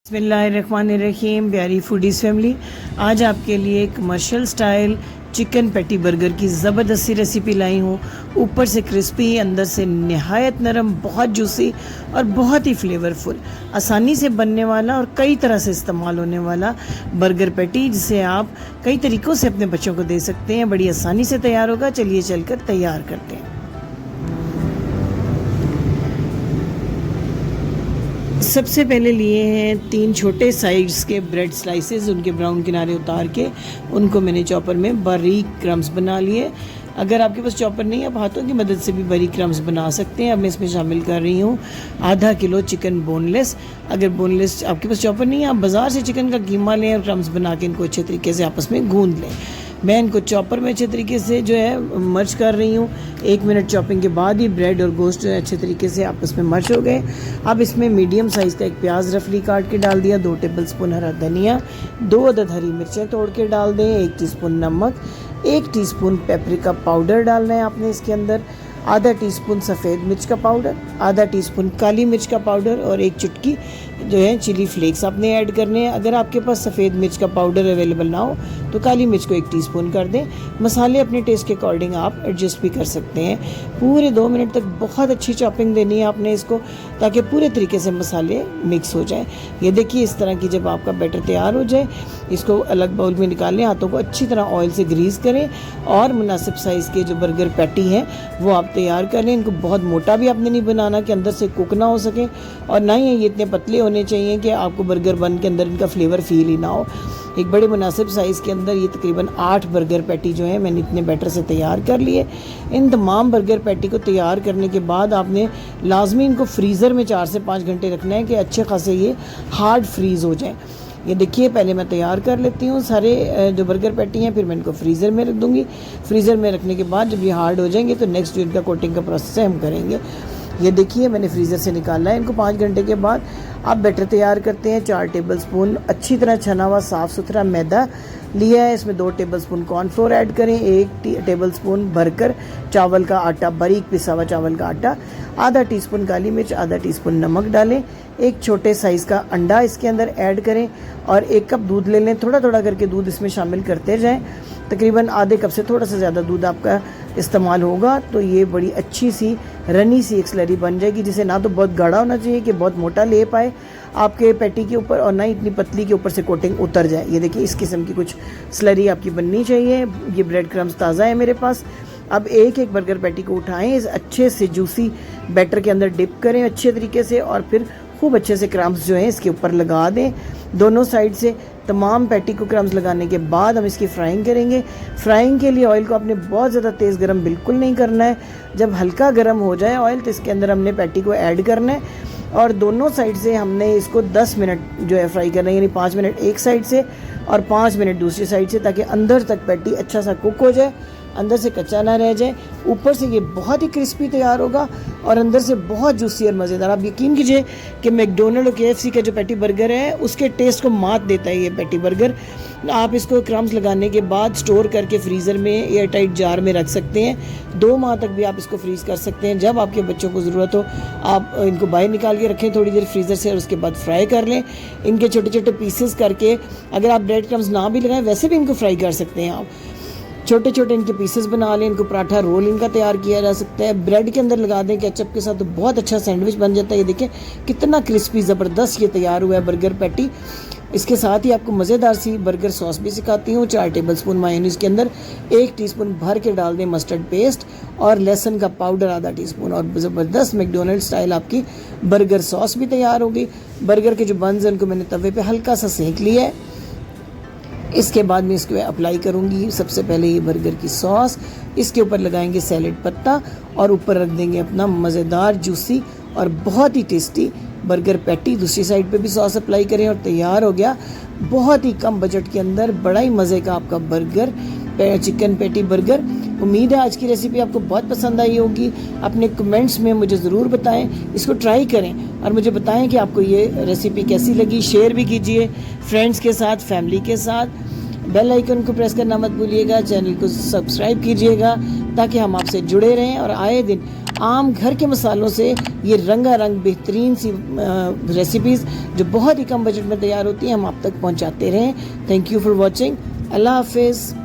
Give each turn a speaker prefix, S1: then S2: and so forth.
S1: बिस्मिल्लाहिर्रहमानिर्रहीम। प्यारी foodies family, आज आपके लिए commercial style chicken patty burger की ज़बरदस्त सी रेसिपी लाई हूँ। ऊपर से क्रिस्पी, अंदर से नहायत नरम, बहुत जूसी और बहुत ही फ्लेवरफुल, आसानी से बनने वाला और कई तरह से इस्तेमाल होने वाला बर्गर पैटी, जिसे आप कई तरीक़ों से अपने बच्चों को दे सकते हैं। बड़ी आसानी से तैयार होगा। चलिए चलकर तैयार करते हैं। सबसे पहले लिए हैं 3 छोटे साइज़ के ब्रेड स्लाइसेस, उनके ब्राउन किनारे उतार के उनको मैंने चॉपर में बारीक क्रम्स बना लिए। अगर आपके पास चॉपर नहीं है, आप हाथों की मदद से भी बारीक क्रम्स बना सकते हैं। अब मैं इसमें शामिल कर रही हूँ आधा किलो चिकन बोनलेस। अगर बोनलेस आपके पास चॉपर नहीं है, आप बाज़ार से चिकन का कीमा लें और क्रम्स बना के इनको अच्छे तरीके से आपस में गूंद लें। मैं इनको चॉपर में अच्छे तरीके से जो है मर्ज कर रही हूँ। 1 मिनट चॉपिंग के बाद ही ब्रेड और गोश्त जो है अच्छे तरीके से आपस में मर्ज हो गए। अब इसमें मीडियम साइज़ का एक प्याज रफली काट के डाल दिया, 2 टेबलस्पून हरा धनिया, 2 अदद हरी मिर्चें तोड़ के डाल दें, 1 टीस्पून नमक, 1 टीस्पून पेपरिका पाउडर डालना है आपने इसके अंदर, आधा टीस्पून सफ़ेद मिर्च का पाउडर, आधा टीस्पून काली मिर्च का पाउडर और 1 चुटकी जो है चिली फ्लेक्स आपने ऐड करने हैं। अगर आपके पास सफ़ेद मिर्च का पाउडर अवेलेबल ना हो तो काली मिर्च को 1 टीस्पून कर दें। मसाले अपने टेस्ट के अकॉर्डिंग आप एडजस्ट भी कर सकते हैं। पूरे 2 मिनट तक बहुत अच्छी चॉपिंग देनी है आपने इसको, ताकि पूरे तरीके से मसाले मिक्स हो जाएं। ये देखिए, इस तरह की जब आपका बैटर तैयार हो जाए, इसको अलग बाउल में निकाल लें। हाथों को अच्छी तरह ऑयल से ग्रीस करें और मुनासिब साइज़ के जो बर्गर पैटी हैं वो आप तैयार कर लें। इनको बहुत मोटा भी आपने नहीं बनाना कि अंदर से कुक ना हो सके, और ना ही ये इतने पतले होने चाहिए कि आपको बर्गर बन के अंदर इनका फ्लेवर फील ही ना हो। एक बड़े मुनासिब साइज़ के अंदर ये तकरीबन 8 बर्गर पैटी जो है मैंने इतने बैटर से तैयार कर लिए। इन तमाम बर्गर पैटी को तैयार करने के बाद आपने लाजमी इनको फ्रीज़र में 4 से 5 घंटे रखना है कि अच्छे खासे ये हार्ड फ्रीज़ हो जाए। ये देखिए, पहले मैं तैयार कर लेती हूँ सारे जो बर्गर पैटी हैं, फिर मैं इनको फ्रीज़र में रख दूँगी। फ्रीज़र में रखने के बाद जब ये हार्ड हो जाएंगे तो नेक्स्ट जो इनका कोटिंग का प्रोसेस है हम करेंगे। ये देखिए, मैंने फ्रीज़र से निकाला है इनको 5 घंटे के बाद। आप बैटर तैयार करते हैं। 4 टेबलस्पून अच्छी तरह छना हुआ साफ़ सुथरा मैदा लिया है। इसमें 2 टेबलस्पून कॉर्नफ्लोर ऐड करें, 1 टेबलस्पून भरकर चावल का आटा, बारीक पिसा हुआ चावल का आटा, आधा टीस्पून काली मिर्च, आधा टीस्पून नमक डालें, 1 छोटे साइज़ का अंडा इसके अंदर ऐड करें और 1 कप दूध ले लें। थोड़ा थोड़ा करके दूध इसमें शामिल करते जाएं। तकरीबन आधे कप से थोड़ा सा ज़्यादा दूध आपका इस्तेमाल होगा तो ये बड़ी अच्छी सी रनी सी एक स्लरी बन जाएगी, जिसे ना तो बहुत गाढ़ा होना चाहिए कि बहुत मोटा ले पाए आपके पैटी के ऊपर, और ना ही इतनी पतली के ऊपर से कोटिंग उतर जाए। ये देखिए, इस किस्म की कुछ स्लरी आपकी बननी चाहिए। ये ब्रेड क्रम्स ताज़ा है मेरे पास। अब एक एक बर्गर पैटी को उठाएं, इस अच्छे से जूसी बैटर के अंदर डिप करें अच्छे तरीके से, और फिर खूब अच्छे से क्रम्स जो हैं इसके ऊपर लगा दें दोनों साइड से। तमाम पैटी को क्रम्स लगाने के बाद हम इसकी फ्राइंग करेंगे। फ्राइंग के लिए ऑयल को आपने बहुत ज़्यादा तेज़ गरम बिल्कुल नहीं करना है। जब हल्का गरम हो जाए ऑयल तो इसके अंदर हमने पैटी को ऐड करना है और दोनों साइड से हमने इसको 10 मिनट जो है फ्राई करना है, यानी 5 मिनट एक साइड से और 5 मिनट दूसरी साइड से, ताकि अंदर तक पैटी अच्छा सा कुक हो जाए, अंदर से कच्चा ना रह जाए। ऊपर से ये बहुत ही क्रिस्पी तैयार होगा और अंदर से बहुत जूसी और मज़ेदार। आप यकीन कीजिए कि मैकडोनल्ड और KFC का जो पैटी बर्गर है उसके टेस्ट को मात देता है ये पैटी बर्गर। आप इसको क्रम्स लगाने के बाद स्टोर करके फ्रीज़र में एयर टाइट जार में रख सकते हैं। 2 माह तक भी आप इसको फ्रीज़ कर सकते हैं। जब आपके बच्चों को ज़रूरत हो आप इनको बाहर निकाल के रखें थोड़ी देर फ्रीज़र से, और उसके बाद फ्राई कर लें इनके छोटे छोटे पीसेस करके। अगर आप ब्रेड क्रम्स ना भी लगाएं वैसे भी इनको फ्राई कर सकते हैं आप। छोटे छोटे इनके पीसेस बना लें। इनको पराठा रोल इनका तैयार किया जा सकता है, ब्रेड के अंदर लगा दें केचप के साथ तो बहुत अच्छा सैंडविच बन जाता है। ये देखिए कितना क्रिस्पी ज़बरदस्त ये तैयार हुआ है बर्गर पैटी। इसके साथ ही आपको मज़ेदार सी बर्गर सॉस भी सिखाती हूँ। 4 टेबलस्पून मायोनीज़ के अंदर 1 टीस्पून भर के डाल दें मस्टर्ड पेस्ट और लहसुन का पाउडर आधा टीस्पून, और ज़बरदस्त मैकडोनल्ड स्टाइल आपकी बर्गर सॉस भी तैयार होगी। बर्गर के जो बन्स हैं उनको मैंने तवे पे हल्का सा सेंक लिया है। इसके बाद मैं इसको अप्लाई करूँगी सबसे पहले ये बर्गर की सॉस, इसके ऊपर लगाएंगे सैलेड पत्ता और ऊपर रख देंगे अपना मज़ेदार जूसी और बहुत ही टेस्टी बर्गर पैटी। दूसरी साइड पे भी सॉस अप्लाई करें और तैयार हो गया बहुत ही कम बजट के अंदर बड़ा ही मज़े का आपका बर्गर चिकन पैटी बर्गर। उम्मीद है आज की रेसिपी आपको बहुत पसंद आई होगी। अपने कमेंट्स में मुझे ज़रूर बताएं, इसको ट्राई करें और मुझे बताएं कि आपको ये रेसिपी कैसी लगी। शेयर भी कीजिए फ्रेंड्स के साथ, फैमिली के साथ। बेल आइकन को प्रेस करना मत भूलिएगा। चैनल को सब्सक्राइब कीजिएगा। ताकि हम आपसे जुड़े रहें और आए दिन आम घर के मसालों से ये रंगारंग बेहतरीन सी रेसिपीज़ जो बहुत ही कम बजट में तैयार होती हैं हम आप तक पहुंचाते रहें। Thank you for watching. अल्लाह हाफिज़।